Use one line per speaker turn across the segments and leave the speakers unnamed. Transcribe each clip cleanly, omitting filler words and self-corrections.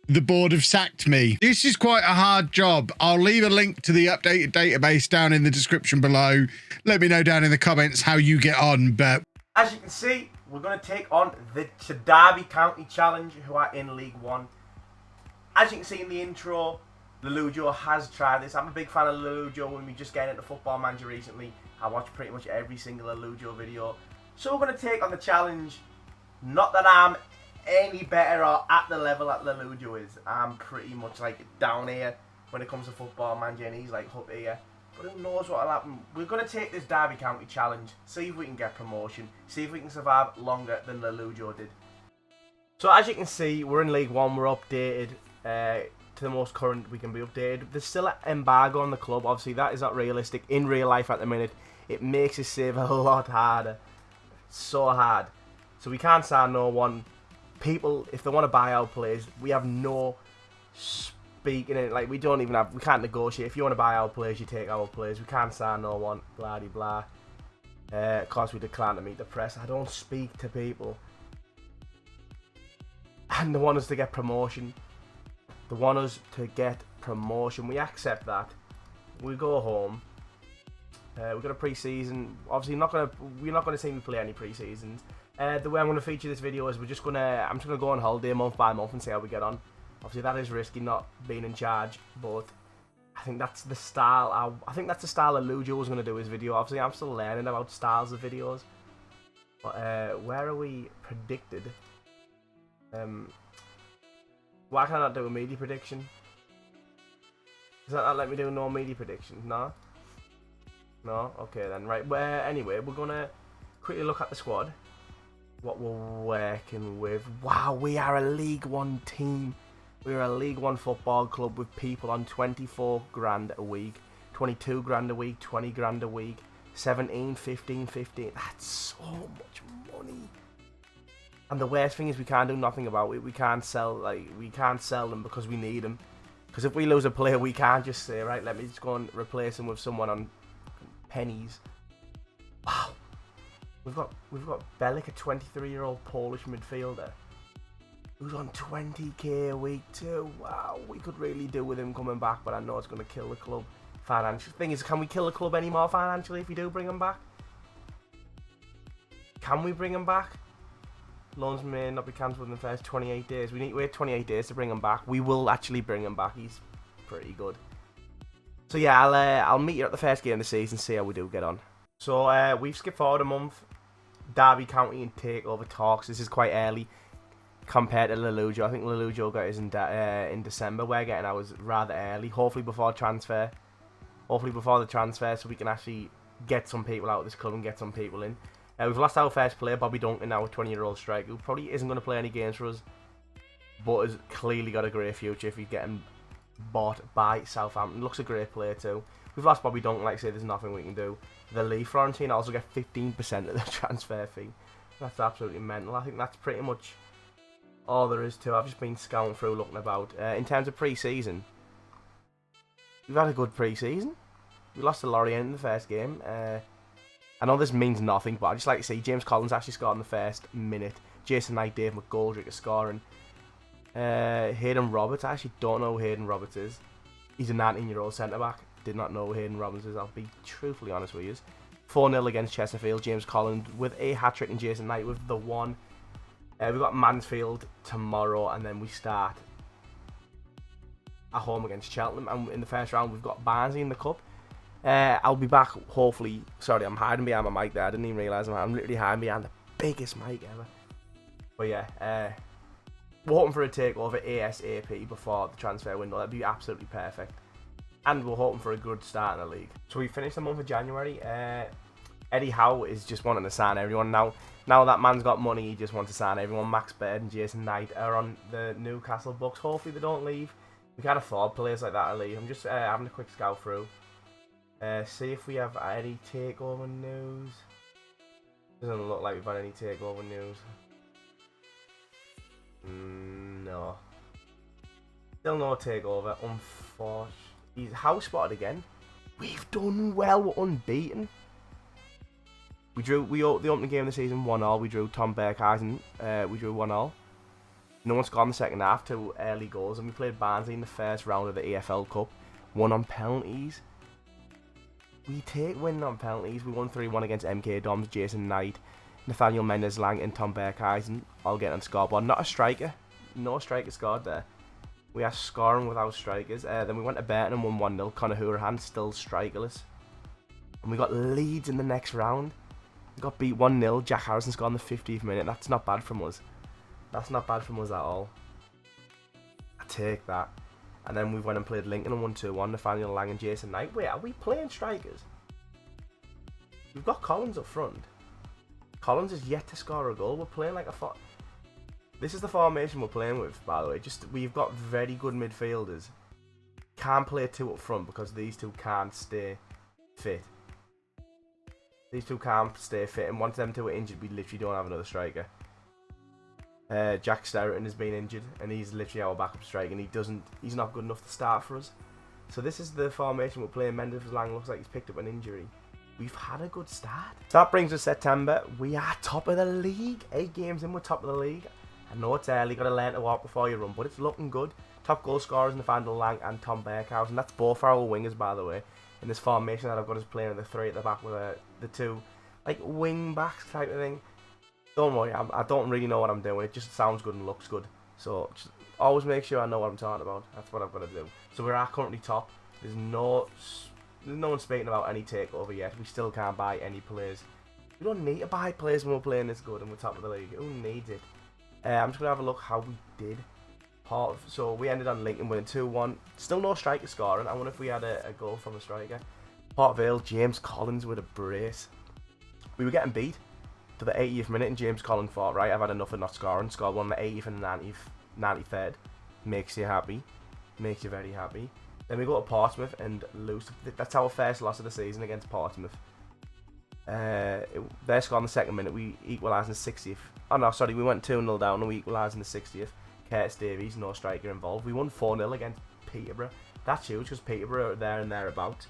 The board have sacked me. This is quite a hard job. I'll leave a link to the updated database down in the description below. Let me know down in the comments how you get on, but...
As you can see, we're going to take on the Derby County Challenge, who are in League One. As you can see in the intro, Lollujo has tried this. I'm a big fan of Lollujo. When we just get into Football Manager recently, I watch pretty much every single Lollujo video. So we're going to take on the challenge. Not that I'm any better or at the level that Lollujo is. I'm pretty much like down here when it comes to Football Manager, and he's like up here. But who knows what'll happen. We're going to take this Derby County Challenge, see if we can get promotion, see if we can survive longer than Lollujo did. So as you can see, we're in League One. We're updated to the most current we can be updated. There's still an embargo on the club. Obviously, that is not realistic in real life at the minute. It makes it save a lot harder. It's so hard. So we can't sign no one. People, if they want to buy our players, we have no speaking in it. Like, we can't negotiate. If you want to buy our players, you take our players. We can't sign no one. Blah, de blah. Of course, we decline to meet the press. I don't speak to people. And they want us to get promotion. They want us to get promotion. We accept that. We go home. We've got a pre-season. Obviously, we're not gonna see me play any pre-seasons. The way I'm gonna feature this video is I'm just gonna go on holiday month by month and see how we get on. Obviously, that is risky, not being in charge, but I think that's the style. I think that's the style that Lollujo was gonna do his video. Obviously, I'm still learning about styles of videos. But where are we predicted? Why can I not do a media prediction? Does that not let me do no media predictions? No? No? Okay then. Right, anyway, we're going to quickly look at the squad. What we're working with. Wow, we are a League One team. We're a League One football club with people on 24 grand a week, 22 grand a week, 20 grand a week, 17, 15, 15. That's so much money. And the worst thing is we can't do nothing about it. We can't sell them because we need them. Because if we lose a player, we can't just say, right, let me just go and replace him with someone on pennies. Wow. We've got Bellic, a 23-year-old Polish midfielder, who's on 20k a week too. Wow, we could really do with him coming back, but I know it's going to kill the club financially. Thing is, can we kill the club anymore financially if we do bring him back? Can we bring him back? Loans may not be cancelled in the first 28 days. We need to wait 28 days to bring him back. We will actually bring him back. He's pretty good. So yeah, I'll meet you at the first game of the season, see how we do get on. So we've skipped forward a month. Derby County and takeover talks. This is quite early compared to Lollujo. I think Lollujo got his in December. We're getting ours rather early. Hopefully before transfer. Hopefully before the transfer, so we can actually get some people out of this club and get some people in. We've lost our first player, Bobby Duncan, now a 20-year-old striker, who probably isn't going to play any games for us, but has clearly got a great future if he's getting bought by Southampton. Looks a great player too. We've lost Bobby Duncan, like I say, there's nothing we can do. The Lee Florentine also get 15% of the transfer fee. That's absolutely mental. I think that's pretty much all there is to it. I've just been scouting through, looking about. In terms of pre-season, we've had a good pre-season. We lost to Lorient in the first game. I know this means nothing, but I just like to see James Collins actually scored in the first minute. Jason Knight, Dave McGoldrick are scoring. Hayden Roberts, I actually don't know who Hayden Roberts is. He's a 19-year-old centre-back. Did not know who Hayden Roberts is, I'll be truthfully honest with you. 4-0 against Chesterfield. James Collins with a hat-trick and Jason Knight with the one. We've got Mansfield tomorrow, and then we start at home against Cheltenham. And in the first round, we've got Barnsley in the Cup. I'll be back, hopefully. Sorry, I'm hiding behind my mic there. I didn't even realise I'm literally hiding behind the biggest mic ever. But yeah, we're hoping for a takeover ASAP before the transfer window. That'd be absolutely perfect. And we're hoping for a good start in the league. So we finished the month of January. Eddie Howe is just wanting to sign everyone. Now that man's got money, he just wants to sign everyone. Max Baird and Jason Knight are on the Newcastle books. Hopefully they don't leave. We can't afford players like that to leave. I'm just having a quick scout through. See if we have any takeover news. Doesn't look like we've had any takeover news. No. Still no takeover, unfortunately. He's house spotted again. We've done well, we're unbeaten. The opening game of the season 1-0. We drew Tom Berghuizen. We drew 1-0. No one scored in the second half, 2 early goals, and we played Barnsley in the first round of the EFL Cup. Won on penalties. We take winning on penalties. We won 3-1 against MK Doms, Jason Knight, Nathaniel Mendes-Lang and Tom Berghuisen. I'll get on scoreboard. Not a striker. No striker scored there. We are scoring without strikers. Then we went to Burton and won 1-0. Conor Hourihan still strikerless. And we got Leeds in the next round. We got beat 1-0. Jack Harrison scored in the 50th minute. That's not bad from us. That's not bad from us at all. I take that. And then we went and played Lincoln and won 2-1. Nathaniel Lang and Jason Knight. Wait, are we playing strikers? We've got Collins up front. Collins is yet to score a goal. We're playing like a... This is the formation we're playing with, by the way. We've got very good midfielders. Can't play 2 up front because these 2 can't stay fit. These 2 can't stay fit. And once them 2 are injured, we literally don't have another striker. Jack Sterrington has been injured, and he's literally our backup striker, and he's not good enough to start for us. So this is the formation we're playing. Mendes-Lang looks like he's picked up an injury. We've had a good start. So that brings us September. We are top of the league. 8 games in, we're top of the league. I know it's early, got to learn to walk before you run, but it's looking good. Top goal scorers Nathaniel Lang and Tom Berghuisen. That's both our wingers, by the way. In this formation that I've got us playing the 3 at the back with the 2 like wing backs type of thing. Don't worry, I don't really know what I'm doing. It just sounds good and looks good. So just always make sure I know what I'm talking about. That's what I've got to do. So we are currently top. There's no one speaking about any takeover yet. We still can't buy any players. We don't need to buy players when we're playing this good and we're top of the league. Who needs it? I'm just going to have a look how we did. So we ended on Lincoln winning 2-1. Still no striker scoring. I wonder if we had a goal from a striker. Port Vale, James Collins with a brace. We were getting beat to the 80th minute, and James Collins thought, right, I've had enough of not scoring. Scored one on the 80th and the 93rd. Makes you happy. Makes you very happy. Then we go to Portsmouth and lose. That's our first loss of the season against Portsmouth. They scored in the second minute. We equalised in the 60th. Oh no, sorry, we went 2-0 down and we equalised in the 60th. Curtis Davies, no striker involved. We won 4-0 against Peterborough. That's huge because Peterborough are there and thereabouts.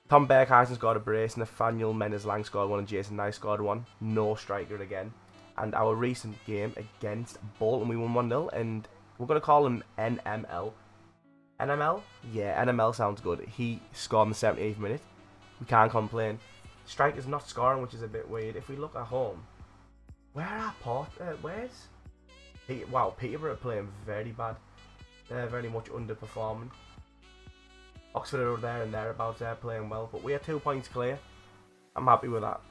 Tom Berghuisen scored a brace, Nathaniel Mendes-Lang scored 1 and Jason Knight scored 1. No striker again. And our recent game against Bolton, we won 1-0, and we're going to call him NML. NML? Yeah, NML sounds good. He scored in the 78th minute. We can't complain. Strikers not scoring, which is a bit weird. If we look at home, where are where's... Wow, Peterborough are playing very bad. They're very much underperforming. Oxford are there and thereabouts, they're playing well, but we are 2 points clear. I'm happy with that.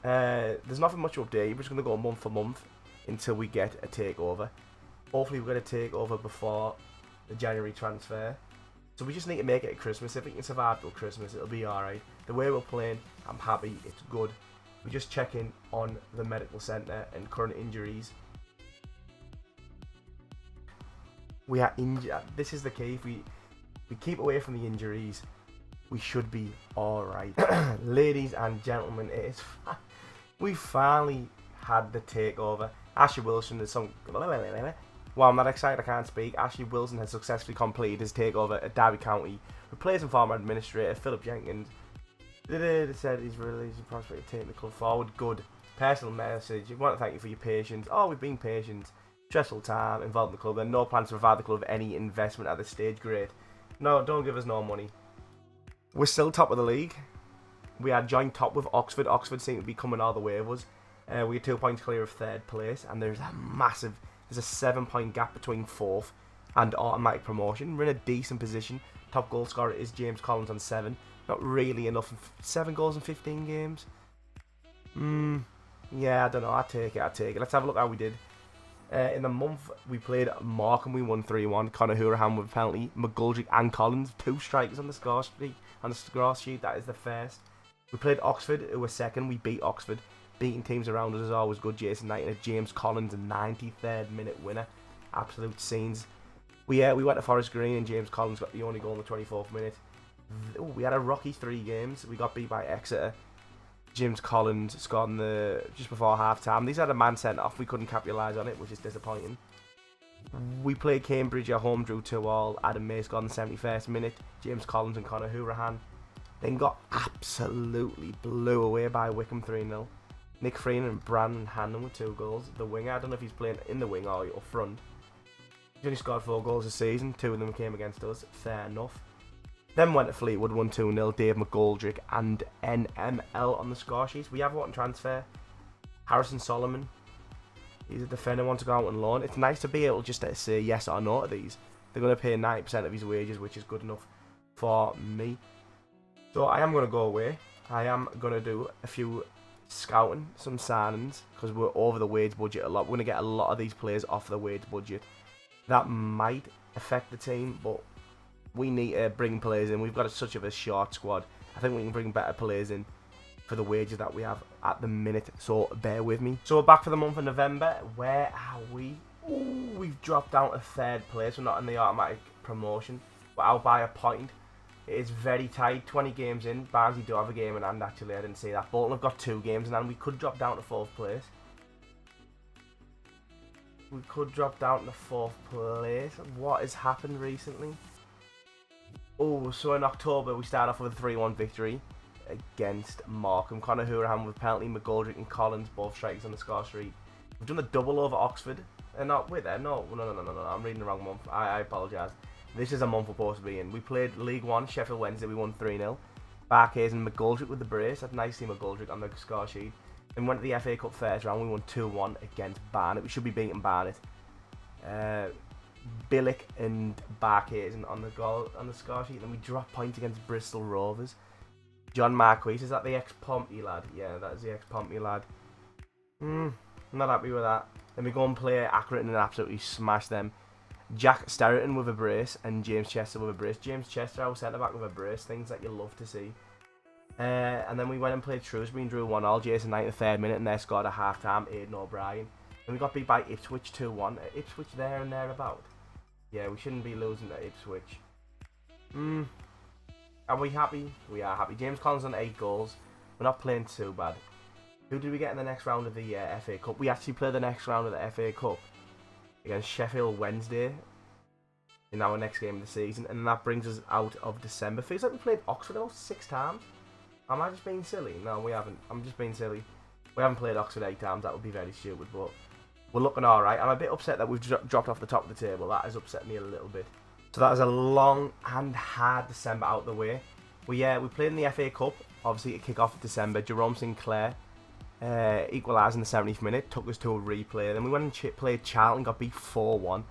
There's nothing much to update. We're just going to go month for month until we get a takeover. Hopefully we get a takeover before the January transfer. So we just need to make it at Christmas. If we can survive till Christmas, it'll be alright. The way we're playing, I'm happy, it's good. We just check in on the medical centre and current injuries. We are injured. This is the key. If we keep away from the injuries, we should be alright. Ladies and gentlemen, we finally had the takeover. Ashley Wilson is some... Well, I'm not excited, I can't speak. Ashley Wilson has successfully completed his takeover at Derby County, replacing former administrator Philip Jenkins. It said he's releasing prospect of taking the club forward. Good. Personal message. We want to thank you for your patience. Oh, we've been patient. Stressful time involved in the club. There are no plans to provide the club any investment at this stage. Great. No, don't give us no money. We're still top of the league. We are joint top with Oxford. Oxford seem to be coming all the way of us. We're 2 points clear of 3rd place, and there's a 7-point gap between 4th and automatic promotion. We're in a decent position. Top goal scorer is James Collins on 7. Not really enough. 7 goals in 15 games. Yeah, I don't know. I take it. Let's have a look how we did. In the month, we played Markham. We won 3-1. Conor Hourihan with a penalty. McGoldrick and Collins, 2 strikers on the score sheet. That is the first. We played Oxford, who were second. We beat Oxford. Beating teams around us is always good. Jason Knight and James Collins, a 93rd minute winner. Absolute scenes. We went to Forest Green and James Collins got the only goal in the 24th minute. Ooh, we had a rocky 3 games. We got beat by Exeter. James Collins scored just before half time. These had a man sent off. We couldn't capitalise on it, which is disappointing. We played Cambridge at home, drew 2-2. Adam May scored in the 71st minute. James Collins and Conor Hourihan. Then got absolutely blew away by Wickham 3-0. Nick Freenan and Brandon Hannon with 2 goals. The winger, I don't know if he's playing in the wing or up front. He's only scored 4 goals this season. 2 of them came against us. Fair enough. Then went to Fleetwood, won 2-0. Dave McGoldrick and NML on the score sheets. We have one transfer. Harrison Solomon. He's a defender, wants to go out on loan. It's nice to be able just to say yes or no to these. They're going to pay 90% of his wages, which is good enough for me. So I am going to go away. I am going to do a few scouting, some signings, because we're over the wage budget a lot. We're going to get a lot of these players off the wage budget. That might affect the team, but we need to bring players in. We've got such of a short squad. I think we can bring better players in for the wages that we have at the minute, so bear with me. So we're back for the month of November. Where are we? Ooh, we've dropped down to 3rd place. We're not in the automatic promotion, but out by a point. It is very tight. 20 games in. Barnsley do have a game in hand, actually. I didn't see that. Bolton have got 2 games in hand. We could drop down to 4th place. We could drop down to 4th place. What has happened recently? Oh, so in October we start off with a 3-1 victory against Markham. Conor Hourahan with penalty, McGoldrick and Collins, both strikers on the score sheet. We've done the double over Oxford. Not with there. No. I'm reading the wrong month. I apologise. This is a month we're supposed to be in. We played League 1, Sheffield Wednesday. We won 3-0. Barclays and McGoldrick with the brace. That's nice to see McGoldrick on the score sheet. Then went to the FA Cup first round. We won 2-1 against Barnet. We should be beating Barnet. Billick and Barclays on the score sheet. Then we dropped points against Bristol Rovers. John Marquis, is that the ex-Pompey lad? Yeah, that is the ex-Pompey lad. I'm not happy with that. Then we go and play Accrington and absolutely smash them. Jack Sterrington with a brace and James Chester with a brace. James Chester, our centre-back, with a brace. Things that you love to see. And then we went and played Shrewsbury and drew 1-1. Jason Knight, the 3rd minute, and they scored at half-time. Aidan O'Brien. And we got beat by Ipswich 2-1. Ipswich there and thereabout. Yeah, we shouldn't be losing to Ipswich. Are we happy? We are happy. James Collins on 8 goals. We're not playing too bad. Who did we get in the next round of the FA Cup? We actually play the next round of the FA Cup against Sheffield Wednesday in our next game of the season, and that brings us out of December. Feels like we played Oxford about 6 times. Am I just being silly? No, we haven't. I'm just being silly. We haven't played Oxford 8 times. That would be very stupid, but we're looking alright. I'm a bit upset that we've dropped off the top of the table. That has upset me a little bit. So that is a long and hard December out of the way. We played in the FA Cup, obviously to kick off December. Jerome Sinclair equalised in the 70th minute, took us to a replay. Then we went and played Charlton, got beat 4-1.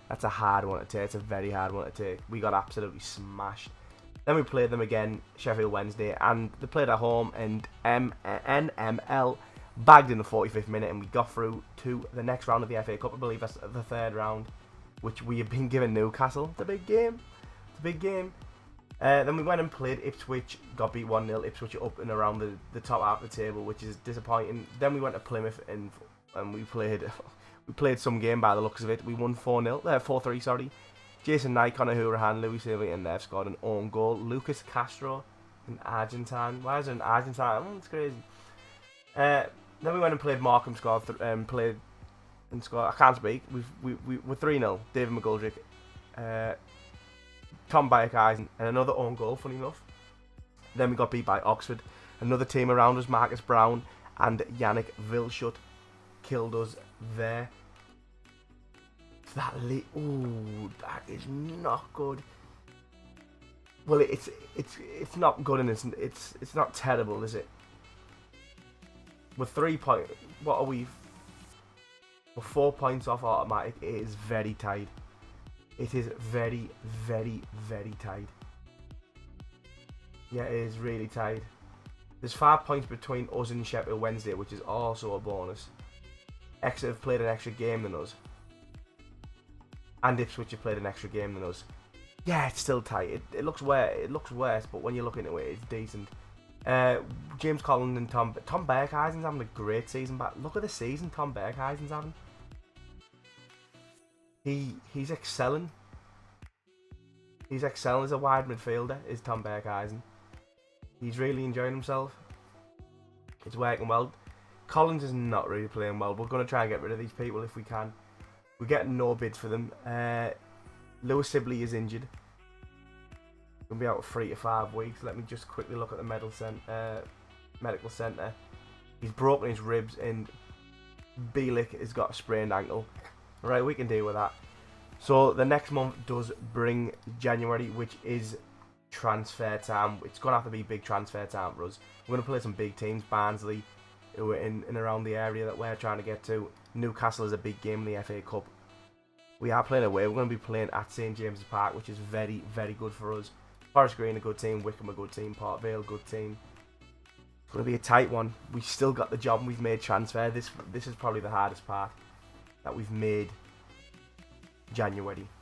That's a hard one to take. It's a very hard one to take. We got absolutely smashed. Then we played them again, Sheffield Wednesday, and they played at home, and NML bagged in the 45th minute, and we got through to the next round of the FA Cup. I believe that's the 3rd round, which we have been given Newcastle. It's a big game. It's a big game. Then we went and played Ipswich, got beat 1-0. Ipswich up and around the top half of the table, which is disappointing. Then we went to Plymouth and we played some game by the looks of it. We won 4-3, sorry. Jason Knight, Conor Hourahan, Louis Silva and they've scored an own goal. Lucas Castro, an Argentine. Why is it an Argentine? It's crazy. Then we went and played Markham, scored and scored. I can't speak. We're 3-0. David McGoldrick. Tom Bayek-Eisen and another own goal, funny enough. Then we got beat by Oxford. Another team around us, Marcus Brown and Yannick Vilshut, killed us there. That is not good. Well, it's not good, and it's not terrible, is it? We're 3 points. What are we? We're 4 points off automatic. It is very tight. It is very, very, very tight. Yeah, it is really tight. There's 5 points between us and Sheffield Wednesday, which is also a bonus. Exeter have played an extra game than us. And Ipswich have played an extra game than us. Yeah, it's still tight. It looks worse, but when you look into it, it's decent. James Collins and Tom Bergheisen's having a great season, but look at the season Tom Bergheisen's having. He's excelling. He's excelling as a wide midfielder, is Tom Bergheisen. He's really enjoying himself. It's working well. Collins is not really playing well. We're going to try and get rid of these people if we can. We're getting no bids for them. Lewis Sibley is injured. Going to be out for 3 to 5 weeks. Let me just quickly look at the medical centre. He's broken his ribs and Bielik has got a sprained ankle. Right, we can deal with that. So the next month does bring January, which is transfer time. It's going to have to be big transfer time for us. We're going to play some big teams. Barnsley, who are in and around the area that we're trying to get to. Newcastle is a big game in the FA Cup. We are playing away. We're going to be playing at St James's Park, which is very, very good for us. Forest Green, a good team. Wickham, a good team. Port Vale, good team. It's going to be a tight one. We've still got the job and we've made transfer. This is probably the hardest part, that we've made January.